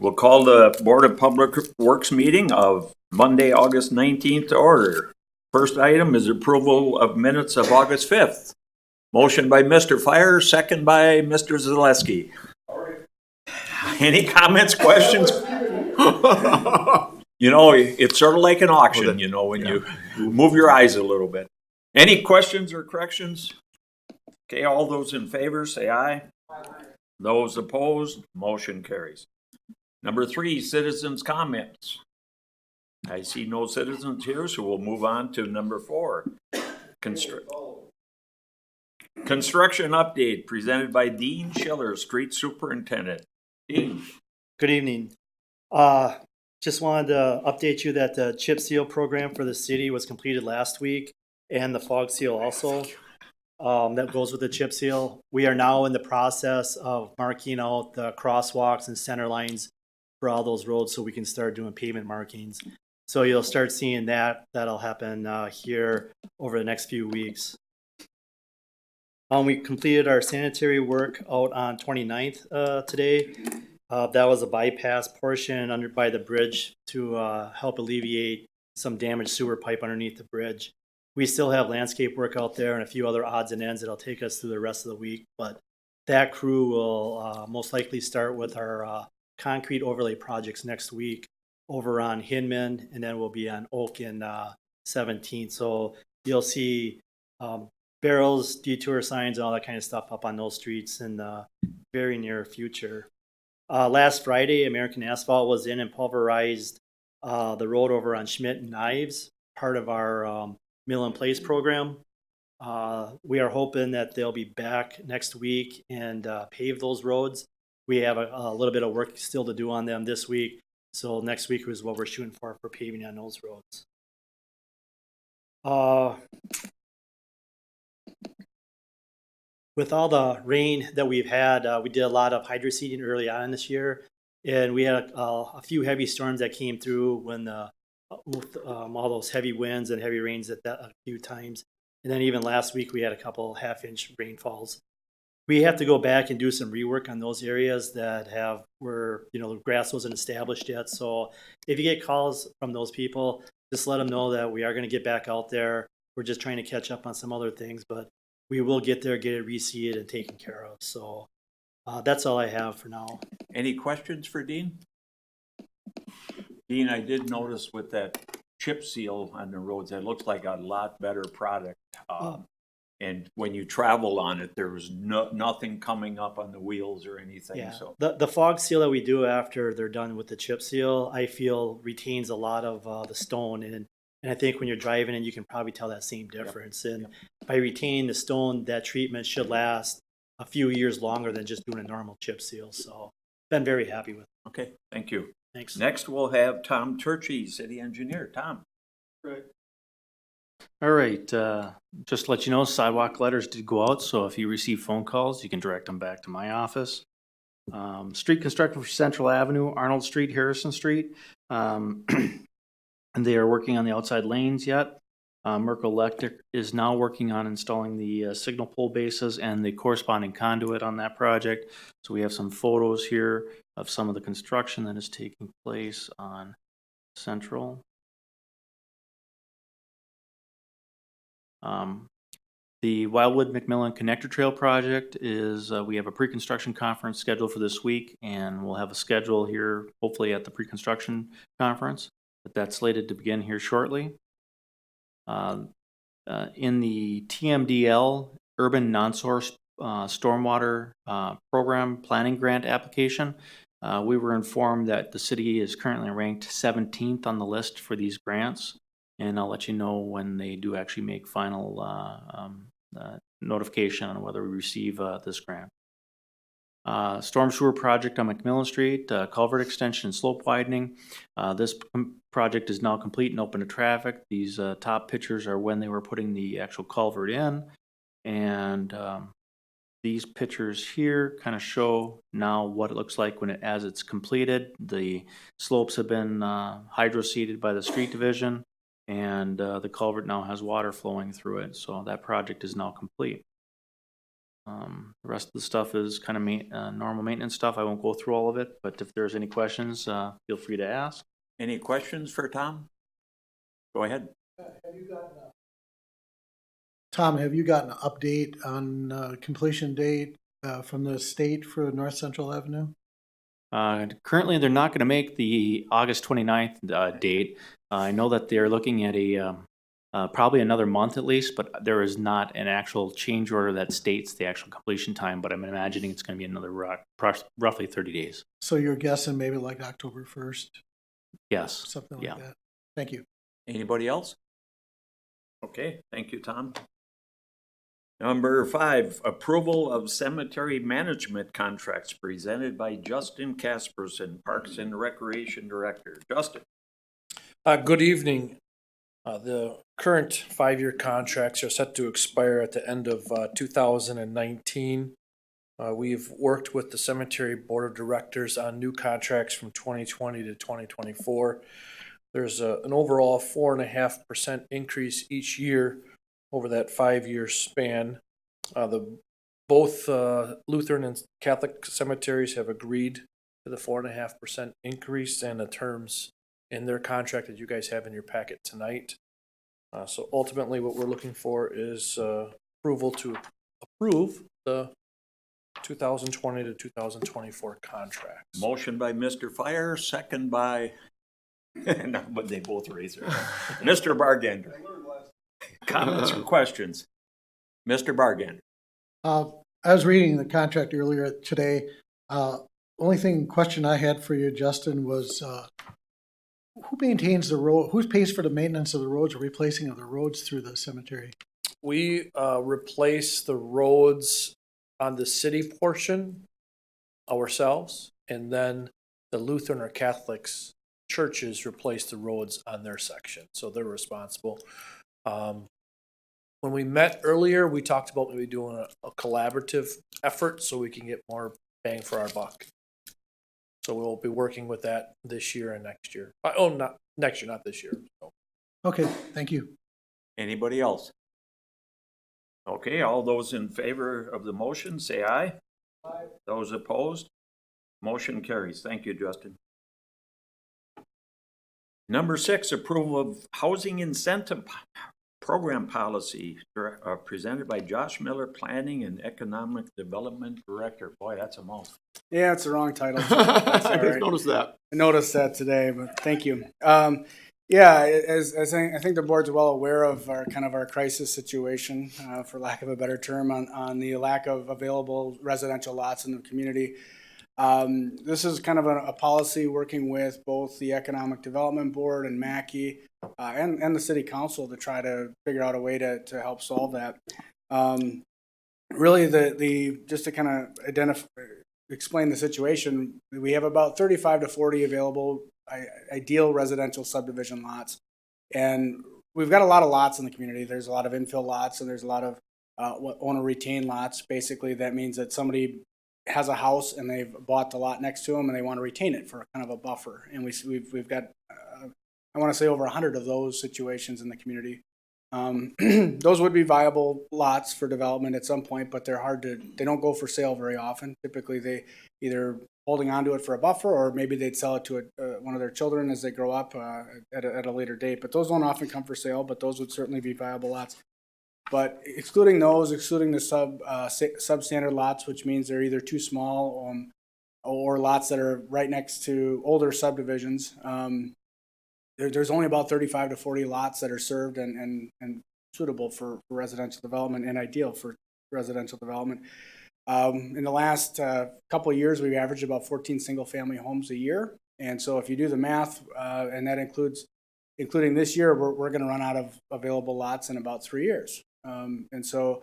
We'll call the Board of Public Works meeting of Monday, August 19th to order. First item is approval of minutes of August 5th. Motion by Mr. Fire, second by Mr. Zaleski. Any comments, questions? You know, it's sort of like an auction, you know, when you move your eyes a little bit. Any questions or corrections? Okay, all those in favor say aye. Those opposed, motion carries. Number 3, citizens' comments. I see no citizens here, so we'll move on to number 4. Construction update presented by Dean Schiller, Street Superintendent. Dean. Good evening. Just wanted to update you that the chip seal program for the city was completed last week, and the fog seal also. That goes with the chip seal. We are now in the process of marking out the crosswalks and center lines for all those roads so we can start doing pavement markings. So you'll start seeing that. That'll happen here over the next few weeks. We completed our sanitary work out on 29th today. That was a bypass portion under by the bridge to help alleviate some damaged sewer pipe underneath the bridge. We still have landscape work out there and a few other odds and ends that'll take us through the rest of the week, but that crew will most likely start with our concrete overlay projects next week over on Hinman, and then we'll be on Oak and 17th. So you'll see barrels, detour signs, and all that kind of stuff up on those streets in the very near future. Last Friday, American Asphalt was in and pulverized the road over on Schmidt and Knives, part of our Mill in Place program. We are hoping that they'll be back next week and pave those roads. We have a little bit of work still to do on them this week, so next week is what we're shooting for paving on those roads. With all the rain that we've had, we did a lot of hydro seeding early on this year, and we had a few heavy storms that came through when with all those heavy winds and heavy rains a few times. And then even last week we had a couple half-inch rainfalls. We have to go back and do some rework on those areas that where the grass wasn't established yet. So if you get calls from those people, just let them know that we are going to get back out there. We're just trying to catch up on some other things, but we will get there, get it reseeded and taken care of. So that's all I have for now. Any questions for Dean? Dean, I did notice with that chip seal on the roads, it looks like a lot better product. And when you travel on it, there was nothing coming up on the wheels or anything. Yeah. So The fog seal that we do after they're done with the chip seal, I feel retains a lot of the stone. And I think when you're driving in, you can probably tell that same difference. Yep. And by retaining the stone, that treatment should last a few years longer than just doing a normal chip seal. So been very happy with it. Okay, thank you. Thanks. Next, we'll have Tom Turchie, city engineer. Tom. Right. All right. Just to let you know, sidewalk letters did go out. So if you receive phone calls, you can direct them back to my office. Street construction for Central Avenue, Arnold Street, Harrison Street. And they are working on the outside lanes yet. Merkel Electric is now working on installing the signal pole bases and the corresponding conduit on that project. So we have some photos here of some of the construction that is taking place on Central. The Wildwood McMillan Connector Trail project is, we have a pre-construction conference scheduled for this week, and we'll have a schedule here hopefully at the pre-construction conference, but that's slated to begin here shortly. In the TMDL Urban Non-Source Stormwater Program Planning Grant application, we were informed that the city is currently ranked 17th on the list for these grants, and I'll let you know when they do actually make final notification on whether we receive this grant. Storm sewer project on McMillan Street, culvert extension and slope widening. This project is now complete and open to traffic. These top pictures are when they were putting the actual culvert in, and these pictures here kind of show now what it looks like when as it's completed. The slopes have been hydro seeded by the street division, and the culvert now has water flowing through it, so that project is now complete. The rest of the stuff is kind of normal maintenance stuff. I won't go through all of it, but if there's any questions, feel free to ask. Any questions for Tom? Go ahead. Tom, have you gotten an update on completion date from the state for North Central Avenue? Currently, they're not going to make the August 29th date. I know that they're looking at probably another month at least, but there is not an actual change order that states the actual completion time, but I'm imagining it's going to be another roughly 30 days. So you're guessing maybe like October 1st, Yes. something like Yeah. that? Thank you. Anybody else? Okay, thank you, Tom. Number 5, approval of cemetery management contracts presented by Justin Casperson, Parks and Recreation Director. Justin. Good evening. The current 5-year contracts are set to expire at the end of 2019. We've worked with the Cemetery Board of Directors on new contracts from 2020 to 2024. There's an overall 4.5% increase each year over that 5-year span. Both Lutheran and Catholic cemeteries have agreed to the 4.5% increase and the terms in their contract that you guys have in your packet tonight. So ultimately, what we're looking for is approval to approve the 2020 to 2024 contracts. Motion by Mr. Fire, second by, no, but they both raise their hand. Mr. Bargander. Comments or questions? Mr. Bargander. I was reading the contract earlier today. Only question I had for you, Justin, was who maintains the road? Who pays for the maintenance of the roads or replacing of the roads through the cemetery? We replace the roads on the city portion ourselves, and then the Lutheran or Catholics churches replace the roads on their section, so they're responsible. When we met earlier, we talked about maybe doing a collaborative effort so we can get more bang for our buck. So we'll be working with that this year and next year. Not next year, not this year. So. Okay, thank you. Anybody else? Okay, all those in favor of the motion, say aye. Aye. Those opposed? Motion carries. Thank you, Justin. Number 6, approval of housing incentive program policy presented by Josh Miller, Planning and Economic Development Director. Boy, that's a mouthful. Yeah, it's the wrong title. That's all right. Noticed that. I noticed that today, but thank you. Yeah, as I think the board's well aware of our crisis situation, for lack of a better term, on the lack of available residential lots in the community. This is kind of a policy working with both the Economic Development Board and Mackey and the City Council to try to figure out a way to help solve that. Really, just to kind of explain the situation, we have about 35 to 40 available ideal residential subdivision lots, and we've got a lot of lots in the community. There's a lot of infill lots, and there's a lot of owner retained lots. Basically, that means that somebody has a house and they've bought the lot next to them and they want to retain it for kind of a buffer. And we've got I want to say over 100 of those situations in the community. Those would be viable lots for development at some point, but they don't go for sale very often. Typically, they either holding onto it for a buffer, or maybe they'd sell it to one of their children as they grow up at a later date. But those don't often come for sale, but those would certainly be viable lots. But excluding the substandard lots, which means they're either too small or lots that are right next to older subdivisions, there's only about 35 to 40 lots that are served and suitable for residential development and ideal for residential development. In the last couple of years, we've averaged about 14 single-family homes a year. And so if you do the math, and that including this year, we're going to run out of available lots in about 3 years. And so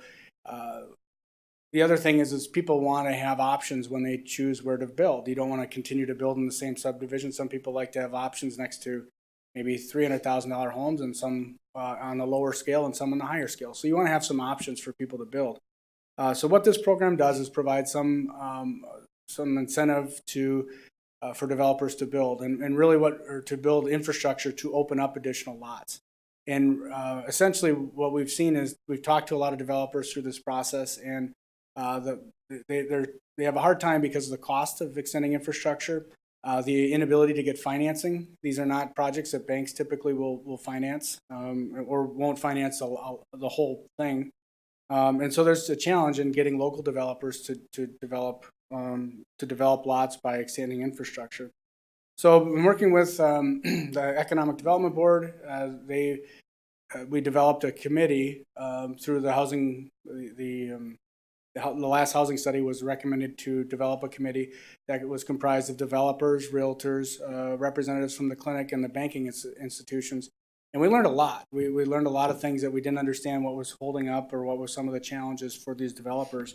the other thing is people want to have options when they choose where to build. You don't want to continue to build in the same subdivision. Some people like to have options next to maybe $300,000 homes, and some on the lower scale and some on the higher scale. So you want to have some options for people to build. So what this program does is provide some incentive for developers to build, and really to build infrastructure to open up additional lots. And essentially what we've seen is we've talked to a lot of developers through this process, and They have a hard time because of the cost of extending infrastructure, the inability to get financing. These are not projects that banks typically will finance or won't finance the whole thing. And so there's a challenge in getting local developers to develop lots by extending infrastructure. So I'm working with the Economic Development Board. We developed a committee through the housing. The last housing study was recommended to develop a committee that was comprised of developers, realtors, representatives from the clinic and the banking institutions. And we learned a lot. We learned a lot of things that we didn't understand what was holding up or what were some of the challenges for these developers.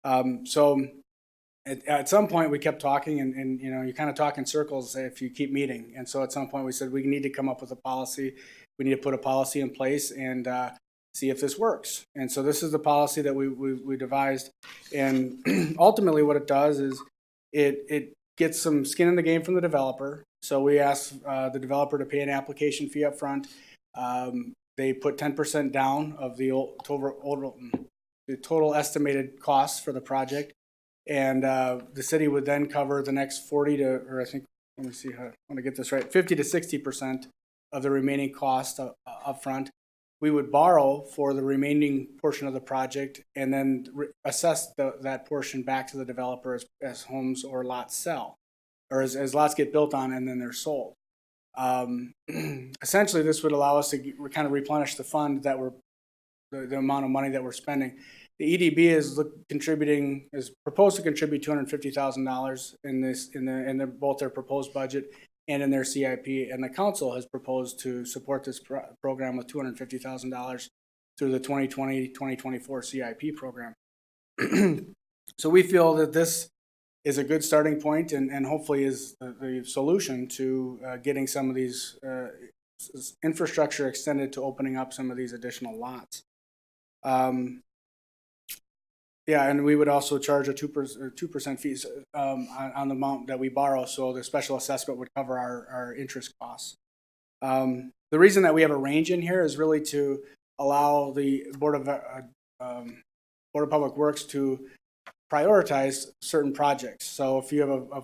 So at some point we kept talking and you kind of talk in circles if you keep meeting. And so at some point we said we need to come up with a policy. We need to put a policy in place and see if this works. And so this is the policy that we devised. And ultimately what it does is it gets some skin in the game from the developer. So we ask the developer to pay an application fee up front. They put 10% down of the total estimated costs for the project. And the city would then cover the next 50 to 60% of the remaining cost up front. We would borrow for the remaining portion of the project and then assess that portion back to the developer as homes or lots sell, or as lots get built on and then they're sold. Essentially, this would allow us to kind of replenish the fund that the amount of money that we're spending. The EDB is proposed to contribute $250,000 in both their proposed budget and in their CIP, and the council has proposed to support this program with $250,000 through the 2020-2024 CIP program. So we feel that this is a good starting point and hopefully is the solution to getting some of these infrastructure extended to opening up some of these additional lots. Yeah, and we would also charge a 2% fees on the amount that we borrow, so the special assessment would cover our interest costs. The reason that we have a range in here is really to allow the Board of Public Works to prioritize certain projects. So if you have a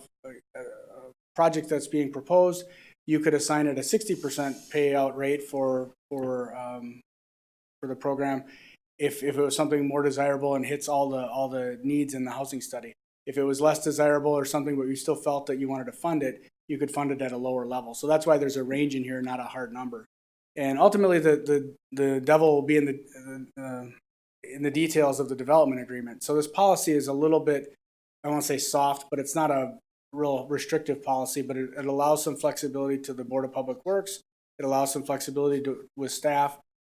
project that's being proposed, you could assign it a 60% payout rate for the program. If it was something more desirable and hits all the needs in the housing study. If it was less desirable or something but you still felt that you wanted to fund it, you could fund it at a lower level. So that's why there's a range in here, not a hard number. And ultimately the devil will be in the details of the development agreement. So this policy is a little bit, I won't say soft, but it's not a real restrictive policy, but it allows some flexibility to the Board of Public Works. It allows some flexibility with staff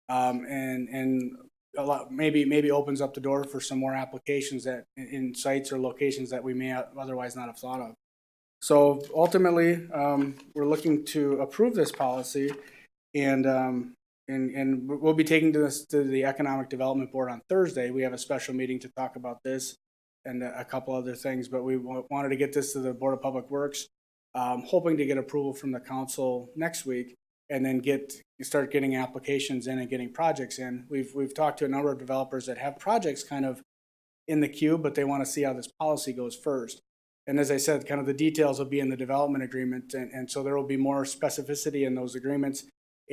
and a lot, maybe opens up the door for some more applications that in sites or locations that we may otherwise not have thought of. So ultimately, we're looking to approve this policy, and we'll be taking this to the Economic Development Board on Thursday. We have a special meeting to talk about this and a couple other things, but we wanted to get this to the Board of Public Works, hoping to get approval from the council next week. And then start getting applications in and getting projects in. We've talked to a number of developers that have projects kind of in the queue, but they want to see how this policy goes first. And as I said, kind of the details will be in the development agreement, and so there will be more specificity in those agreements.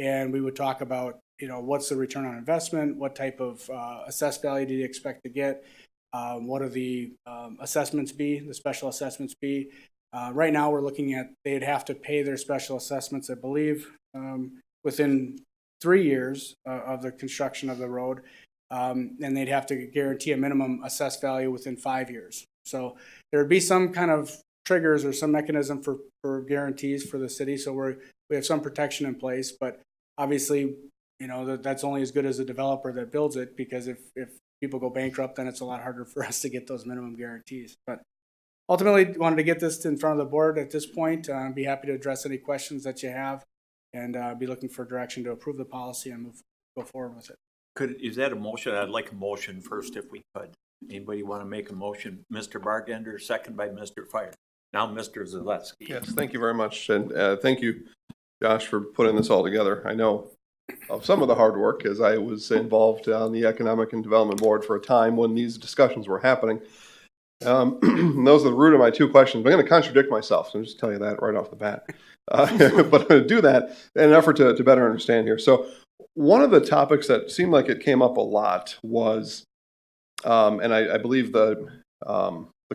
And we would talk about, what's the return on investment, what type of assessed value do you expect to get, what are the assessments be, the special assessments be. Right now, we're looking at they'd have to pay their special assessments, I believe, within 3 years of the construction of the road, and they'd have to guarantee a minimum assessed value within 5 years. So there would be some kind of triggers or some mechanism for guarantees for the city. So we have some protection in place, but obviously, that's only as good as the developer that builds it, because if people go bankrupt, then it's a lot harder for us to get those minimum guarantees. But ultimately, wanted to get this in front of the board at this point. Be happy to address any questions that you have, and be looking for direction to approve the policy and go forward with it. Is that a motion? I'd like a motion first if we could. Anybody want to make a motion? Mr. Bartender, second by Mr. Fire. Now, Mr. Zaleski. Yes, thank you very much. And thank you, Josh, for putting this all together. I know of some of the hard work, as I was involved on the Economic and Development Board for a time when these discussions were happening. Those are the root of my two questions. I'm going to contradict myself, so I'll just tell you that right off the bat. But I'm going to do that in an effort to better understand here. So one of the topics that seemed like it came up a lot was, and I believe the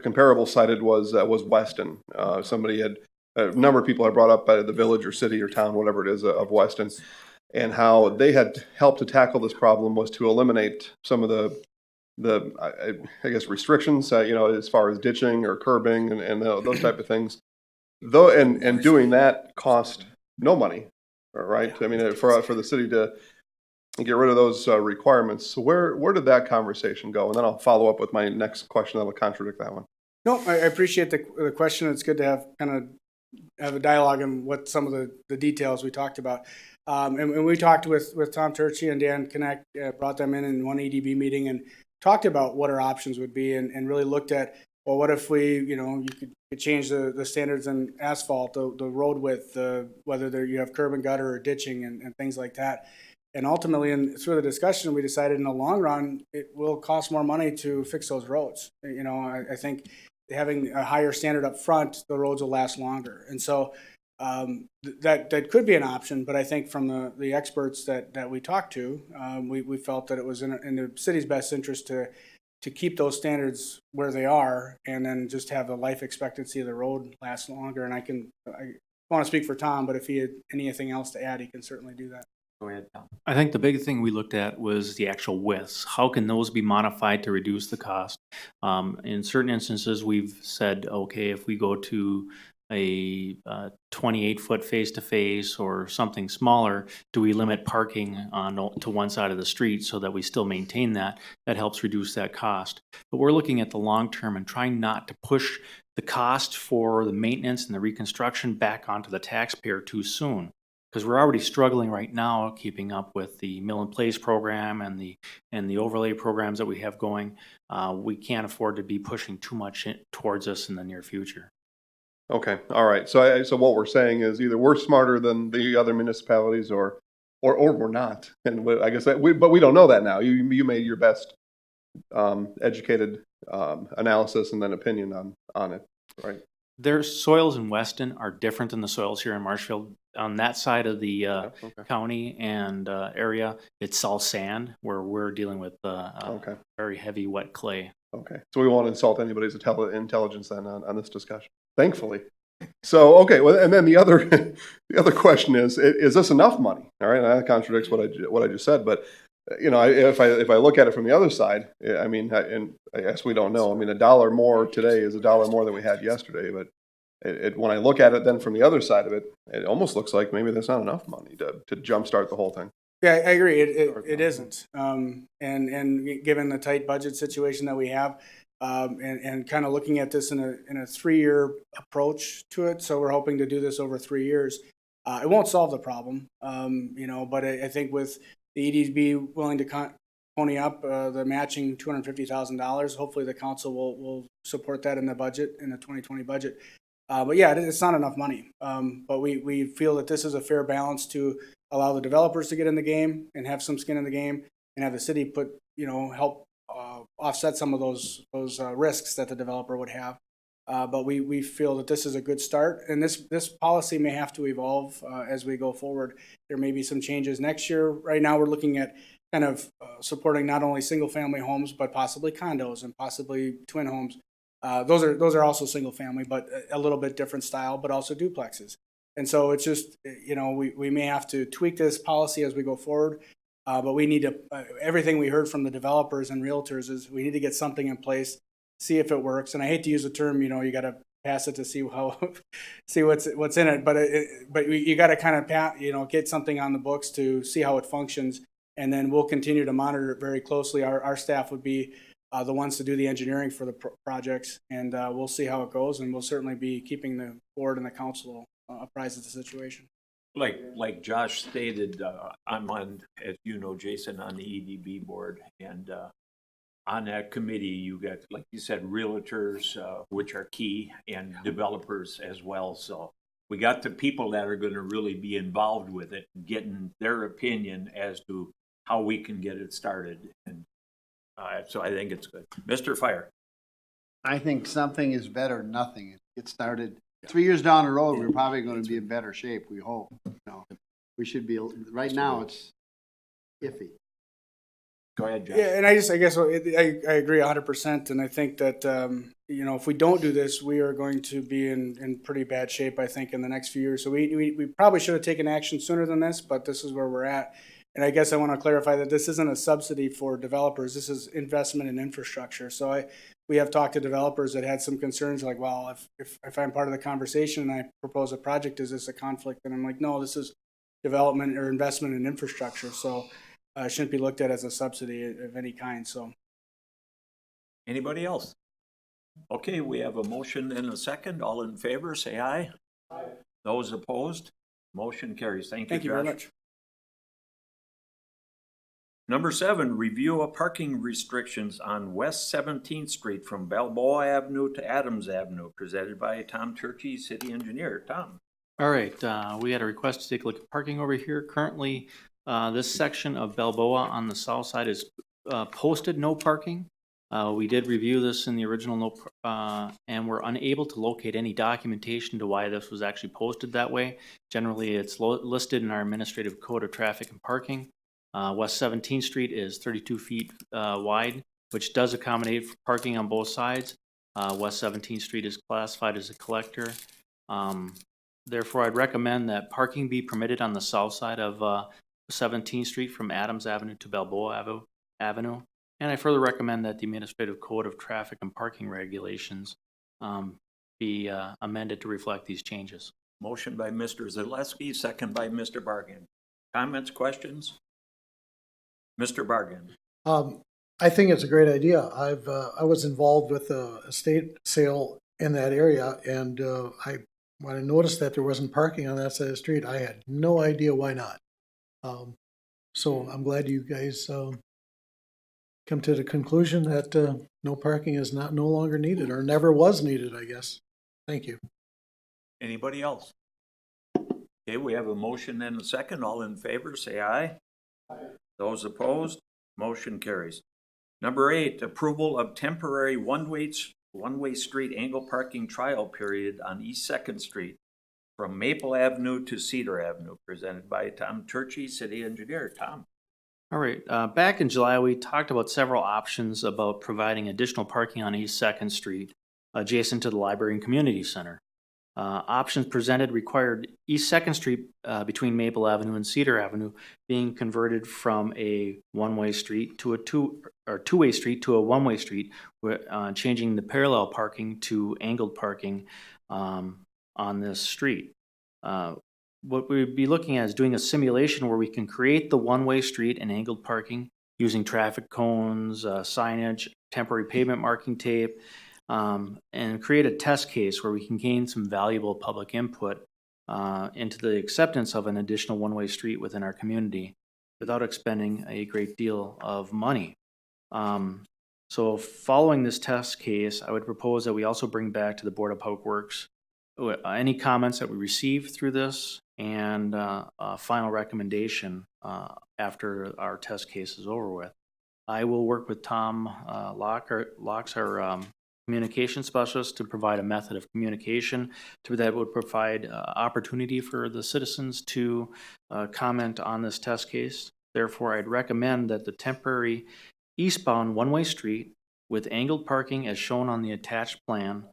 comparable cited was Weston. Somebody had, a number of people had brought up the village or city or town, whatever it is, of Weston, and how they had helped to tackle this problem was to eliminate some of the I guess restrictions, as far as ditching or curbing and those type of things. Though, and doing that cost no money, right? I mean, for the city to get rid of those requirements. So where did that conversation go? And then I'll follow up with my next question that'll contradict that one. No, I appreciate the question. It's good to have a dialogue on what some of the details we talked about. And we talked with Tom Turchi and Dan Connect, brought them in one EDB meeting and talked about what our options would be and really looked at, well, what if you could change the standards in asphalt, the road width, whether you have curb and gutter or ditching and things like that. And ultimately, through the discussion, we decided in the long run, it will cost more money to fix those roads. I think having a higher standard up front, the roads will last longer. And so that could be an option, but I think from the experts that we talked to, we felt that it was in the city's best interest to keep those standards where they are, and then just have the life expectancy of the road last longer. And I want to speak for Tom, but if he had anything else to add, he can certainly do that. Go ahead, Tom. I think the big thing we looked at was the actual widths. How can those be modified to reduce the cost? In certain instances, we've said, okay, if we go to a 28-foot face-to-face or something smaller, do we limit parking to one side of the street so that we still maintain that? That helps reduce that cost. But we're looking at the long term and trying not to push the cost for the maintenance and the reconstruction back onto the taxpayer too soon, because we're already struggling right now keeping up with the mill in place program and the overlay programs that we have going. We can't afford to be pushing too much towards us in the near future. Okay, all right. So what we're saying is either we're smarter than the other municipalities, or we're not. And I guess but we don't know that now. You made your best educated analysis and then opinion on it, right? Their soils in Weston are different than the soils here in Marshfield. On that side of the county and area, it's all sand, where we're dealing with very heavy wet clay. Okay, so we won't insult anybody's intelligence then on this discussion, thankfully. So, okay, well, and then the other question is this enough money? All right, that contradicts what I just said, but if I look at it from the other side, I mean, and I guess we don't know. I mean, $1 more today is $1 more than we had yesterday, but when I look at it then from the other side of it, it almost looks like maybe there's not enough money to jumpstart the whole thing. Yeah, I agree. It isn't. And given the tight budget situation that we have, and kind of looking at this in a 3-year approach to it, so we're hoping to do this over 3 years. It won't solve the problem, but I think with the EDB willing to pony up the matching $250,000, hopefully the council will support that in the budget, in the 2020 budget. But yeah, it's not enough money. But we feel that this is a fair balance to allow the developers to get in the game and have some skin in the game, and have the city help offset some of those risks that the developer would have. But we feel that this is a good start, and this policy may have to evolve as we go forward. There may be some changes next year. Right now, we're looking at kind of supporting not only single-family homes, but possibly condos and possibly twin homes. Those are also single-family, but a little bit different style, but also duplexes. And so it's just, we may have to tweak this policy as we go forward. But we need to, everything we heard from the developers and realtors is we need to get something in place, see if it works. And I hate to use the term, you got to pass it to see what's in it. But you got to kind of get something on the books to see how it functions. And then we'll continue to monitor it very closely. Our staff would be the ones to do the engineering for the projects, and we'll see how it goes. And we'll certainly be keeping the board and the council apprised of the situation. Like Josh stated, I'm on, as you know, Jason, on the EDB board, and on that committee, you got, like you said, realtors, which are key, and developers as well. So we got the people that are gonna really be involved with it, getting their opinion as to how we can get it started. And, so I think it's good. Mr. Fire. I think something is better than nothing. It started 3 years down the road, we're probably gonna be in better shape, we hope. No, we should be, right now, it's iffy. Go ahead, Josh. Yeah, and I guess I agree 100%, and I think that if we don't do this, we are going to be in pretty bad shape. I think in the next few years. So we probably should have taken action sooner than this, but this is where we're at. And I guess I want to clarify that this isn't a subsidy for developers. This is investment in infrastructure. So we have talked to developers that had some concerns, like, well, if I'm part of the conversation and I propose a project, is this a conflict? And I'm like, no, this is development or investment in infrastructure. So. Shouldn't be looked at as a subsidy of any kind, so. Anybody else? Okay, we have a motion and a second. All in favor, say aye. Aye. Those opposed, motion carries. Thank you, Thank you very Josh. much. Number 7, review of parking restrictions on West 17th Street from Balboa Avenue to Adams Avenue, presented by Tom Turkey, City Engineer. Tom. All right, we had a request to take a look at parking over here. Currently, this section of Balboa on the south side is posted no parking. We did review this in the original and we're unable to locate any documentation to why this was actually posted that way. Generally, it's listed in our administrative code of traffic and parking. West 17th Street is 32 feet wide, which does accommodate for parking on both sides. West 17th Street is classified as a collector. Therefore, I'd recommend that parking be permitted on the south side of 17th Street from Adams Avenue to Balboa Avenue. And I further recommend that the Administrative Code of Traffic and Parking Regulations be amended to reflect these changes. Motion by Mr. Zaleski, second by Mr. Bargan. Comments, questions? Mr. Bargan. I think it's a great idea. I was involved with a estate sale in that area, and when I noticed that there wasn't parking on that side of the street, I had no idea why not. So I'm glad you guys come to the conclusion that no parking is no longer needed, or never was needed, I guess. Thank you. Anybody else? Okay, we have a motion and a second. All in favor, say aye. Aye. Those opposed, motion carries. Number 8, approval of temporary one-way street angle parking trial period on East 2nd Street from Maple Avenue to Cedar Avenue, presented by Tom Turkey, City Engineer. Tom. All right, back in July, we talked about several options about providing additional parking on East 2nd Street, adjacent to the Library and Community Center. Options presented required East 2nd Street between Maple Avenue and Cedar Avenue being converted from a one-way street to a two-way street to a one-way street, changing the parallel parking to angled parking on this street. What we'd be looking at is doing a simulation where we can create the one-way street and angled parking using traffic cones, signage, temporary pavement marking tape, and create a test case where we can gain some valuable public input into the acceptance of an additional one-way street within our community without expending a great deal of money. So following this test case, I would propose that we also bring back to the Board of Public Works any comments that we received through this and a final recommendation after our test case is over with. I will work with Tom Locks, our communication specialist, to provide a method of communication that would provide opportunity for the citizens to comment on this test case. Therefore, I'd recommend that the temporary eastbound one-way street with angled parking as shown on the attached plan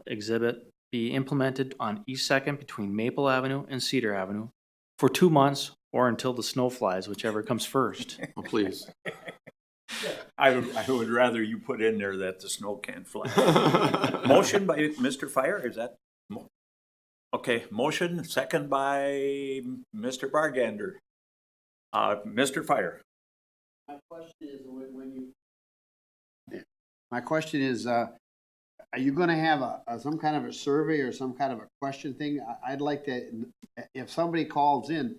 exhibit be implemented on East 2nd between Maple Avenue and Cedar Avenue for 2 months or until the snow flies, whichever comes first. Oh, please. I would rather you put in there that the snow can't fly. Motion by Mr. Fire, is that? Okay, motion, second by Mr. Bargander. Mr. Fire. My question is, are you gonna have some kind of a survey or some kind of a question thing? I'd like to, if somebody calls in,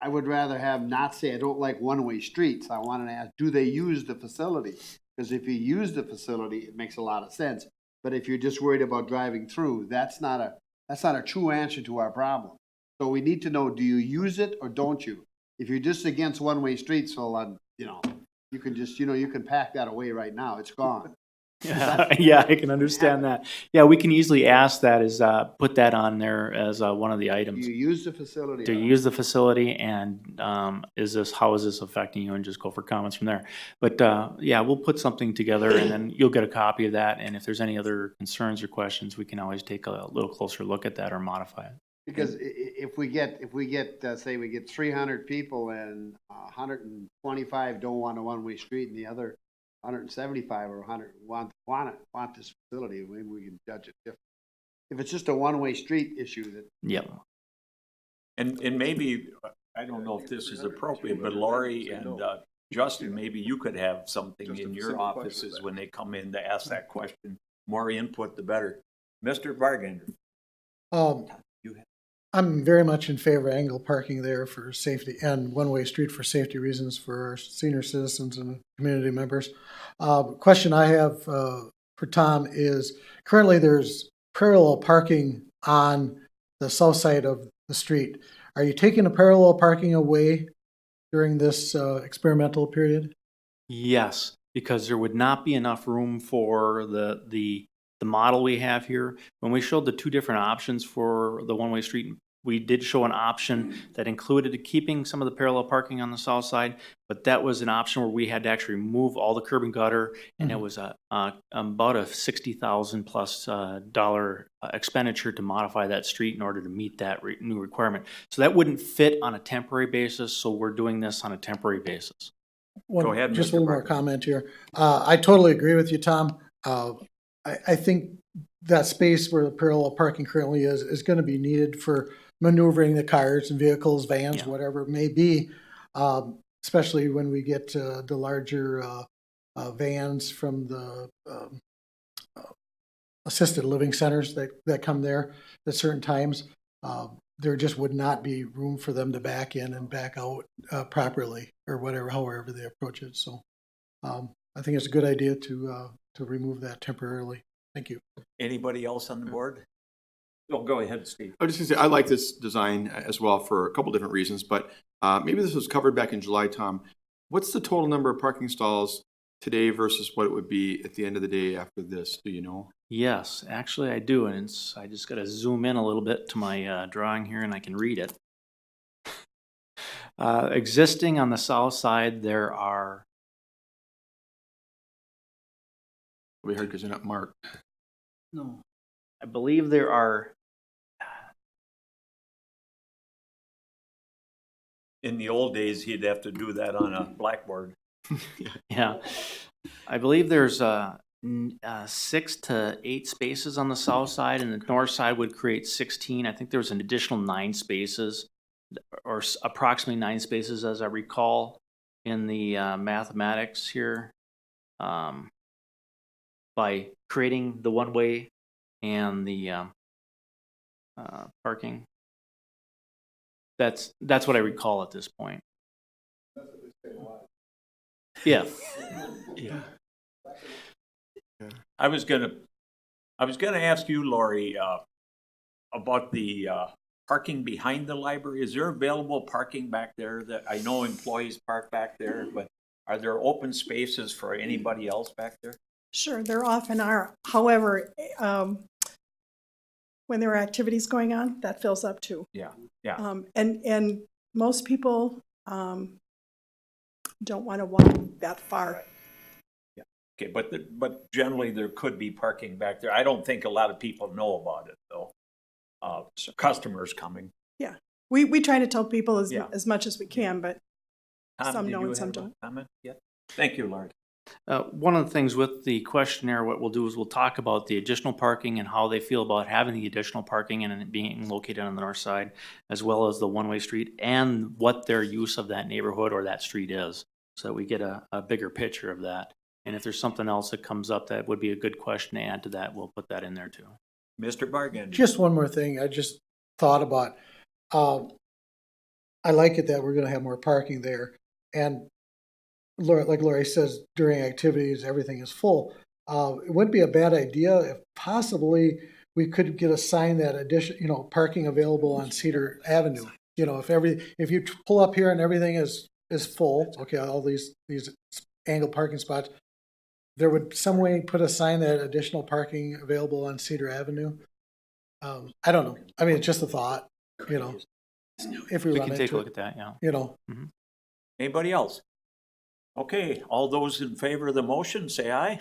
I would rather have not say, I don't like one-way streets. I want to ask, do they use the facility? Because if you use the facility, it makes a lot of sense. But if you're just worried about driving through, that's not That's not a true answer to our problem. So we need to know, do you use it or don't you? If you're just against one-way streets, well, you can just, you can pack that away right now. It's gone. Yeah, I can understand that. Yeah, we can easily ask that put that on there as one of the Do items. you use the facility? Do or you not? use the facility, and how is this affecting you, and just go for comments from there. But yeah, we'll put something together, and then you'll get a copy of that, and if there's any other concerns or questions, we can always take a little closer look at that or modify it. Because if we get, say we get 300 people and 125 don't want a one-way street and the other 175 or 100 want this facility, maybe we can judge it different. If it's just a one-way street issue that. Yep. And maybe, I don't know if this is appropriate, but Lori and Justin, maybe you could have something in your offices when they come in to ask that question. More input, the better. Mr. Bargander. I'm very much in favor of angle parking there for safety and one-way street for safety reasons for our senior citizens and community members. Question I have for Tom is, currently there's parallel parking on the south side of the street. Are you taking the parallel parking away during this experimental period? Yes, because there would not be enough room for the model we have here. When we showed the two different options for the one-way street, we did show an option that included keeping some of the parallel parking on the south side, but that was an option where we had to actually remove all the curb and gutter, and it was about a $60,000 plus dollar expenditure to modify that street in order to meet that new requirement. So that wouldn't fit on a temporary basis, so we're doing this on a temporary basis. Go ahead, Just Mr. a little more Barker. comment here. I totally agree with you, Tom. I think that space where the parallel parking currently is going to be needed for maneuvering the cars and vehicles, vans, Yeah. whatever it may be, especially when we get the larger vans from the assisted living centers that come there at certain times. There just would not be room for them to back in and back out properly, or whatever, however they approach it. So I think it's a good idea to remove that temporarily. Thank you. Anybody else on the board? Oh, go ahead, Steve. I was just gonna say, I like this design as well for a couple different reasons, but maybe this was covered back in July, Tom. What's the total number of parking stalls today versus what it would be at the end of the day after this? Do you know? Yes, actually I do, and I just got to zoom in a little bit to my drawing here, and I can read it. Existing on the south side, there are, It'll be hard because they're not marked. no, I believe there are, In the old days, he'd have to do that on a blackboard. yeah, I believe there's 6 to 8 spaces on the south side, and the north side would create 16. I think there was an additional 9 spaces, or approximately 9 spaces, as I recall, in the mathematics here, by creating the one-way and the parking. That's what I recall at this point. Yeah. Yeah. I was gonna ask you, Lori, about the parking behind the library. Is there available parking back there? That I know employees park back there, but are there open spaces for anybody else back there? Sure, there often are. However, when there are activities going on, that fills up too. Yeah. And most people don't want to walk that far. Okay, but generally there could be parking back there. I don't think a lot of people know about it though. Customers coming. Yeah, we try to tell people Yeah. as much as we can, but Tom, some did know you and some have a don't. comment? Yeah. Thank you, Lord. One of the things with the questionnaire, what we'll do is we'll talk about the additional parking and how they feel about having the additional parking and it being located on the north side, as well as the one-way street, and what their use of that neighborhood or that street is, so that we get a bigger picture of that. And if there's something else that comes up that would be a good question to add to that, we'll put that in there too. Mr. Bargan. Just one more thing I just thought about. I like it that we're going to have more parking there. And like Lori says, during activities, everything is full. It wouldn't be a bad idea if possibly we could get a sign that parking available on Cedar Avenue. If you pull up here and everything is full, okay, all these angled parking spots, there would some way put a sign that additional parking available on Cedar Avenue. I don't know. I mean, it's just a thought, if we We run can take a into look it, at that, yeah. Anybody else? Okay, all those in favor of the motion, say aye.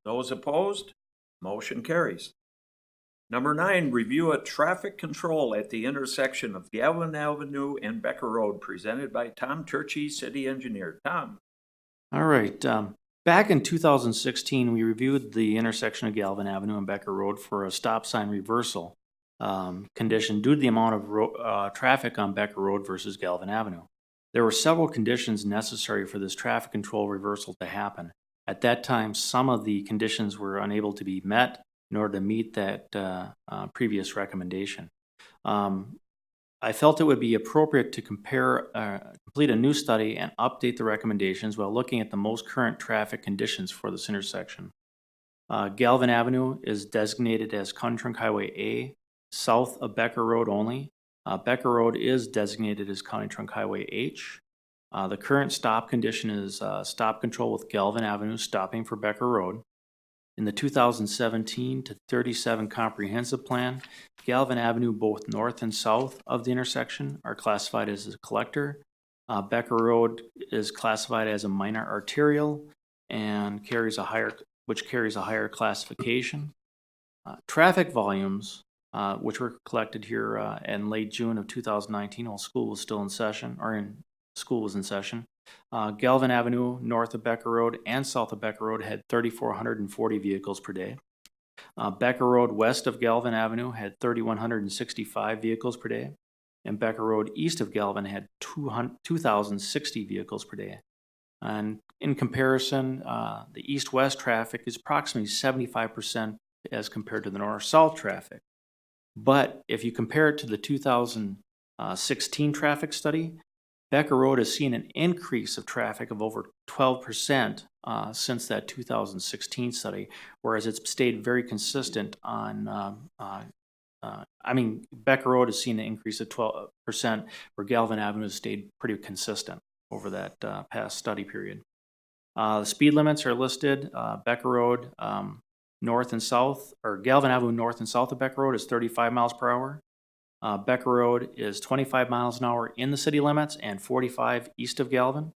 Those opposed, motion carries. Number 9, review a traffic control at the intersection of Galvin Avenue and Becker Road, presented by Tom Turchy, City Engineer. Tom? All right, back in 2016, we reviewed the intersection of Galvin Avenue and Becker Road for a stop sign reversal condition due to the amount of traffic on Becker Road versus Galvin Avenue. There were several conditions necessary for this traffic control reversal to happen. At that time, some of the conditions were unable to be met in order to meet that previous recommendation. I felt it would be appropriate to complete a new study and update the recommendations while looking at the most current traffic conditions for this intersection. Galvin Avenue is designated as County Trunk Highway A, south of Becker Road only. Becker Road is designated as County Trunk Highway H. The current stop condition is stop control with Galvin Avenue stopping for Becker Road. In the 2017 to 37 comprehensive plan, Galvin Avenue, both north and south of the intersection, are classified as a collector. Becker Road is classified as a minor arterial and carries a higher classification. Traffic volumes, which were collected here in late June of 2019 while school was still in session, Galvin Avenue, north of Becker Road and south of Becker Road had 3,440 vehicles per day. Becker Road west of Galvin Avenue had 3,165 vehicles per day. And Becker Road east of Galvin had 2,060 vehicles per day. And in comparison, the east-west traffic is approximately 75% as compared to the north-south traffic. But if you compare it to the 2016 traffic study, Becker Road has seen an increase of traffic of over 12% since that 2016 study, whereas it's stayed very consistent on, Becker Road has seen an increase of 12%, where Galvin Avenue has stayed pretty consistent over that past study period. The speed limits are listed. Becker Road north and south, or Galvin Avenue north and south of Becker Road is 35 miles per hour. Becker Road is 25 miles an hour in the city limits and 45 east of Galvin.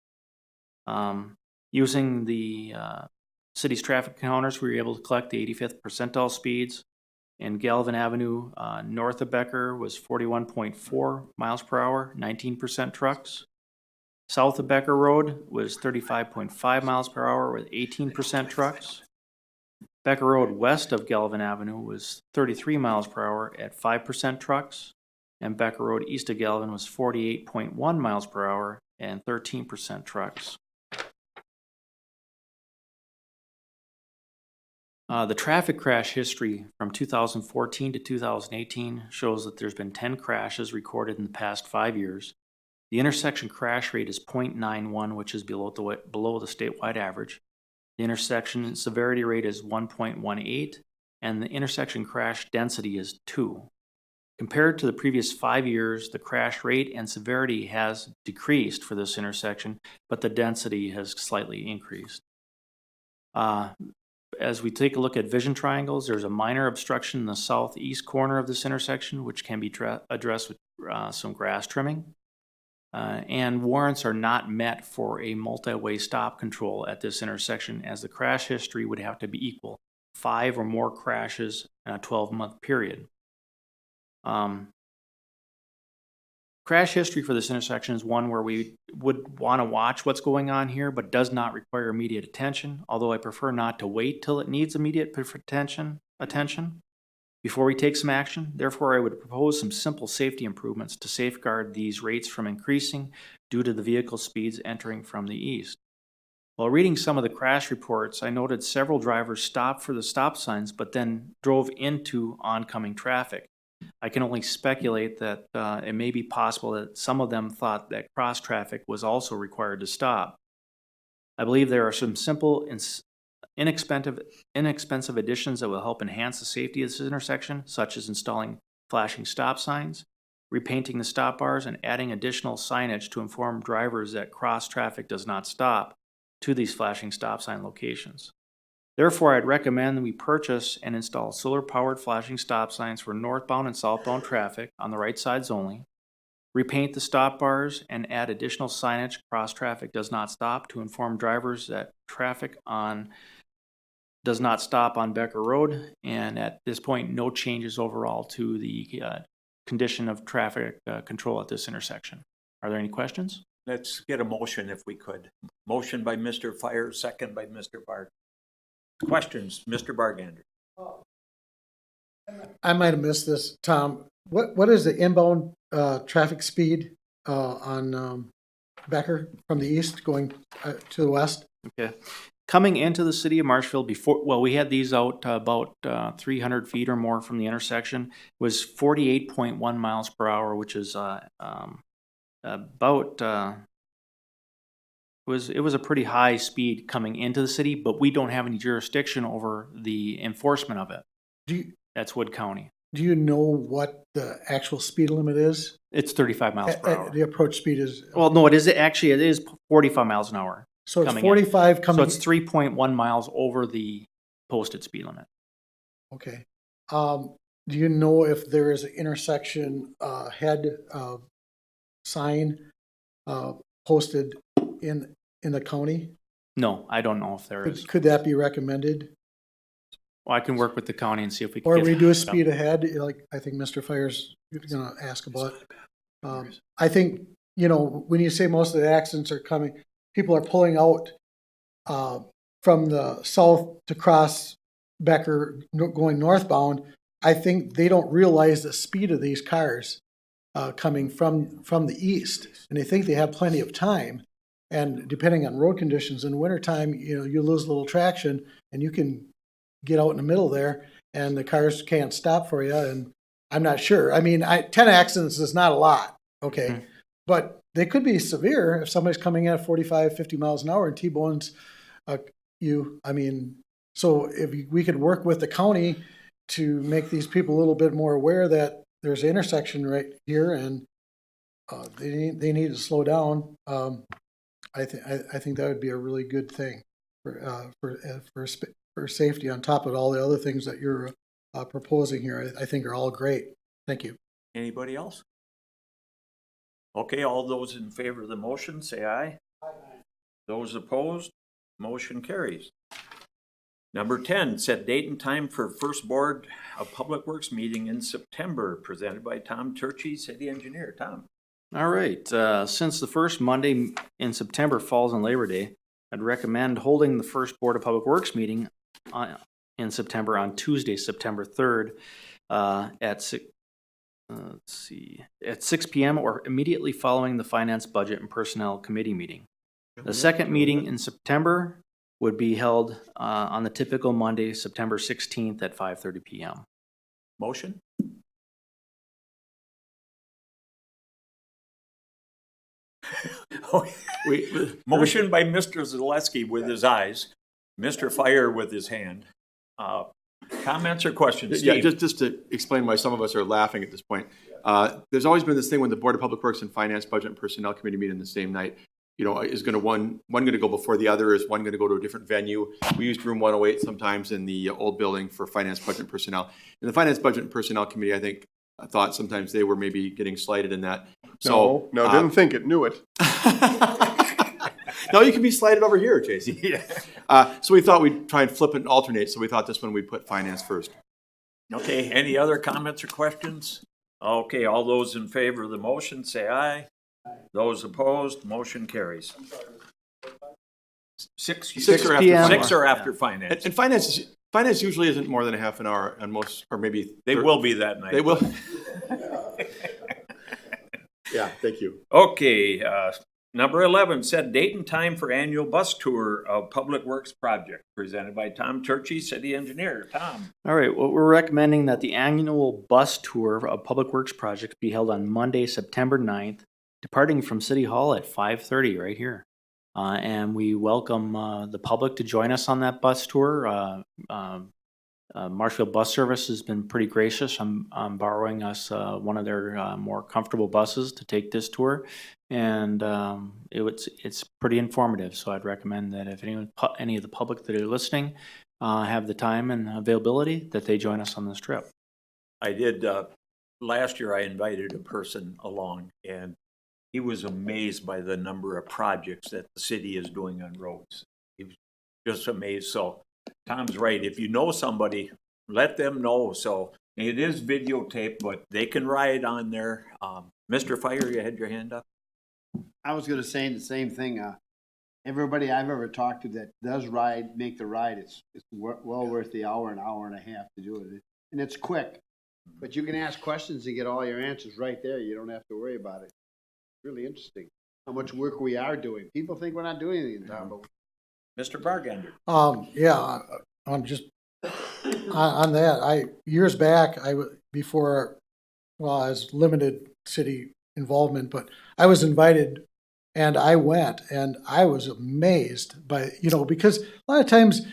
Using the city's traffic counters, we were able to collect the 85th percentile speeds. And Galvin Avenue north of Becker was 41.4 miles per hour, 19% trucks. South of Becker Road was 35.5 miles per hour with 18% trucks. Becker Road west of Galvin Avenue was 33 miles per hour at 5% trucks, and Becker Road east of Galvin was 48.1 miles per hour and 13% trucks. The traffic crash history from 2014 to 2018 shows that there's been 10 crashes recorded in the past 5 years. The intersection crash rate is 0.91, which is below the statewide average. The intersection severity rate is 1.18, and the intersection crash density is 2. Compared to the previous 5 years, the crash rate and severity has decreased for this intersection, but the density has slightly increased. As we take a look at vision triangles, there's a minor obstruction in the southeast corner of this intersection, which can be addressed with some grass trimming. And warrants are not met for a multi-way stop control at this intersection, as the crash history would have to be equal 5 or more crashes in a 12-month period. Crash history for this intersection is one where we would want to watch what's going on here, but does not require immediate attention, although I prefer not to wait till it needs immediate attention before we take some action. Therefore, I would propose some simple safety improvements to safeguard these rates from increasing due to the vehicle speeds entering from the east. While reading some of the crash reports, I noted several drivers stopped for the stop signs but then drove into oncoming traffic. I can only speculate that it may be possible that some of them thought that cross traffic was also required to stop. I believe there are some simple inexpensive additions that will help enhance the safety of this intersection, such as installing flashing stop signs, repainting the stop bars, and adding additional signage to inform drivers that cross traffic does not stop to these flashing stop sign locations. Therefore, I'd recommend that we purchase and install solar-powered flashing stop signs for northbound and southbound traffic on the right sides only, repaint the stop bars, and add additional signage cross traffic does not stop to inform drivers that traffic does not stop on Becker Road. And at this point, no changes overall to the condition of traffic control at this intersection. Are there any questions? Let's get a motion if we could. Motion by Mr. Fire, second by Mr. Bart. Questions, Mr. Bargander? I might have missed this, Tom. What is the inbound traffic speed on Becker from the east going to the west? Okay. Coming into the city of Marshfield we had these out about 300 feet or more from the intersection, was 48.1 miles per hour, which is it was a pretty high speed coming into the city, but we don't have any jurisdiction over the enforcement of it. That's Wood County. Do you know what the actual speed limit is? It's 35 miles per hour. The approach speed is. Well, no, it is 45 miles an hour. So it's coming 45 So coming. it's 3.1 miles over the posted speed limit. Okay. Do you know if there is an intersection head sign posted in the county? No, I don't know if there is. Could that be recommended? Well, I can work with the county and see if we can. Or get reduce that. speed ahead, like I think Mr. Fire's gonna ask about. I think, when you say most of the accidents are coming, people are pulling out from the south to cross Becker going northbound. I think they don't realize the speed of these cars coming from the east, and they think they have plenty of time. And depending on road conditions in the wintertime, you lose a little traction, and you can get out in the middle there, and the cars can't stop for you. And I'm not sure. I mean, 10 accidents is not a lot, okay? Mm-hmm. But they could be severe if somebody's coming at 45, 50 miles an hour and T-bones you. I mean, so if we could work with the county to make these people a little bit more aware that there's an intersection right here, and they need to slow down. I think that would be a really good thing for safety, on top of all the other things that you're proposing here. I think are all great. Thank you. Anybody else? Okay, all those in favor of the motion, say aye. Aye. Those opposed, motion carries. Number 10, set date and time for first Board of Public Works meeting in September, presented by Tom Turchi, City Engineer. Tom. All right. Since the first Monday in September falls on Labor Day, I'd recommend holding the first Board of Public Works meeting in September on Tuesday, September 3rd at 6 p.m. or immediately following the Finance, Budget, and Personnel Committee meeting. The second meeting in September would be held on the typical Monday, September 16th at 5:30 p.m. Motion? Motion by Mr. Zaleski with his eyes, Mr. Fire with his hand. Comments or questions? Yeah, Steve? just to explain why some of us are laughing at this point. There's always been this thing when the Board of Public Works and Finance, Budget, and Personnel Committee meet in the same night. Is going to one going to go before the other? Is one going to go to a different venue? We used room 108 sometimes in the old building for Finance, Budget, and Personnel. In the Finance, Budget, and Personnel Committee, I thought sometimes they were maybe getting slighted in that. So no, didn't think it, knew it. No, you can be slighted over here, JC. Yeah. So we thought we'd try and flip it and alternate. So we thought this one we'd put finance first. Okay, any other comments or questions? Okay, all those in favor of the motion, say aye. Those opposed, motion carries. 6 or after p.m. 6 or after finance. And finance usually isn't more than a half an hour on most, or maybe They will be that night. They will. Yeah, thank you. Okay, number 11, set date and time for annual bus tour of Public Works project, presented by Tom Turchi, City Engineer. Tom. All right, well, we're recommending that the annual bus tour of Public Works project be held on Monday, September 9th, departing from City Hall at 5:30 right here. And we welcome the public to join us on that bus tour. Marshfield Bus Service has been pretty gracious. I'm borrowing us one of their more comfortable buses to take this tour, and it's pretty informative. So I'd recommend that if any of the public that are listening have the time and availability, that they join us on this trip. I did, last year I invited a person along, and he was amazed by the number of projects that the city is doing on roads. He was just amazed. So Tom's right. If you know somebody, let them know. So it is videotaped, but they can ride on there. Mr. Fire, you had your hand up? I was gonna say the same thing. Everybody I've ever talked to that does make the ride, it's well worth the hour and a half to do it. And it's quick, but you can ask questions and get all your answers right there. You don't have to worry about it. Really interesting how much work we are doing. People think we're not doing anything, Tom, but Mr. Bargander? Yeah, I'm just, on that, years back, before, well, I was limited city involvement, but I was invited and I went and I was amazed by, because a lot of times,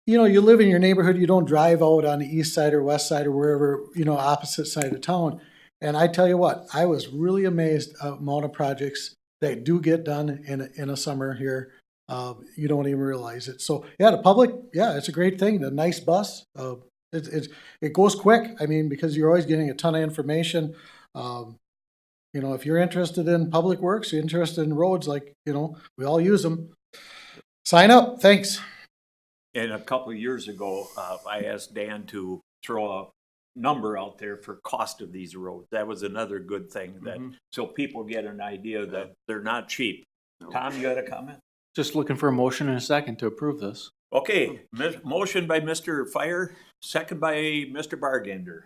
you live in your neighborhood, you don't drive out on the east side or west side or wherever, opposite side of town. And I tell you what, I was really amazed at the amount of projects that do get done in a summer here. You don't even realize it. So yeah, the public, yeah, it's a great thing. The nice bus, it goes quick. I mean, because you're always getting a ton of information. If you're interested in public works, you're interested in roads, like, we all use them. Sign up. Thanks. And a couple of years ago, I asked Dan to throw a number out there for cost of these roads. That was another good thing, so people get an idea that they're not cheap. Tom, you had a comment? Just looking for a motion and a second to approve this. Okay, motion by Mr. Fire, second by Mr. Bargander.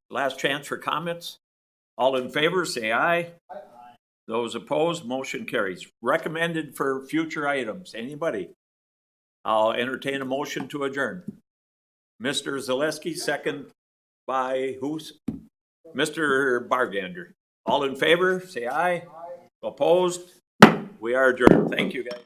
Last chance for comments. All in favor, say aye. Aye. Those opposed, motion carries. Recommended for future items. Anybody? I'll entertain a motion to adjourn. Mr. Zaleski, second by who's? Mr. Bargander. All in favor, say aye. Opposed? We are adjourned. Thank you, guys.